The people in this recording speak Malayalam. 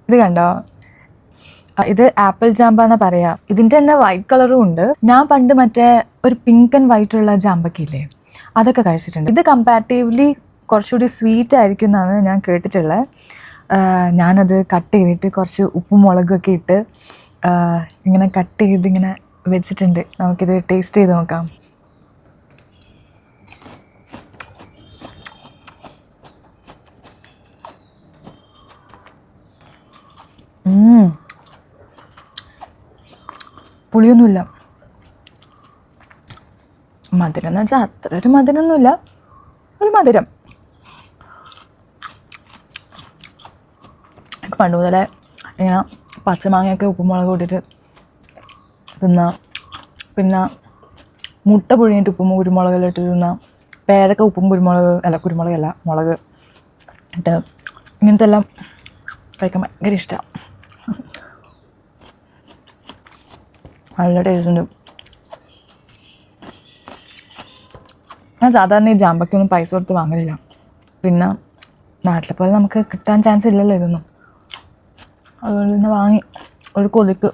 ഇത് കണ്ടോ, ഇത് ആപ്പിൾ ജാമ്പ എന്നാ പറയാ. ഇതിൻ്റെ തന്നെ വൈറ്റ് കളറും ഉണ്ട്. ഞാൻ പണ്ട് മറ്റേ ഒരു പിങ്ക് ആൻഡ് വൈറ്റ് ഉള്ള ജാമ്പക്കില്ലേ, അതൊക്കെ കഴിച്ചിട്ടുണ്ട്. ഇത് കമ്പാരിറ്റീവ്ലി കുറച്ചുകൂടി സ്വീറ്റ് ആയിരിക്കും എന്നാണ് ഞാൻ കേട്ടിട്ടുള്ളത്. ഞാനത് കട്ട് ചെയ്തിട്ട് കുറച്ച് ഉപ്പും മുളകൊക്കെ ഇട്ട് ഇങ്ങനെ കട്ട് ചെയ്ത് ഇങ്ങനെ വെച്ചിട്ടുണ്ട്. നമുക്കിത് ടേസ്റ്റ് ചെയ്ത് നോക്കാം. പുളിയൊന്നുമില്ല. മധുരം എന്ന് വെച്ചാൽ അത്ര ഒരു മധുരമൊന്നുമില്ല, ഒരു മധുരം. പണ്ട് മുതലേ ഇങ്ങനെ പച്ചമാങ്ങയൊക്കെ ഉപ്പും മുളക് കൂട്ടിയിട്ട് തിന്നാം. പിന്നെ മുട്ട പുഴുങ്ങിയിട്ട് ഉപ്പും കുരുമുളകെല്ലാം ഇട്ട് തിന്നാം. പേരക്ക ഉപ്പും കുരുമുളകല്ല മുളക് ഇട്ട് ഇങ്ങനത്തെ എല്ലാം കഴിക്കാൻ ഭയങ്കര ഇഷ്ടമാണ്. നല്ല ടേസ്റ്റ് ഉണ്ട്. ഞാൻ സാധാരണ ഈ ജാമ്പക്കൊന്നും പൈസ കൊടുത്ത് വാങ്ങലില്ല. പിന്നെ നാട്ടിലെ പോലെ നമുക്ക് കിട്ടാൻ ചാൻസ് ഇല്ലല്ലോ ഇതൊന്നും. അതുകൊണ്ട് തന്നെ വാങ്ങി ഒരു കൊതിക്ക്.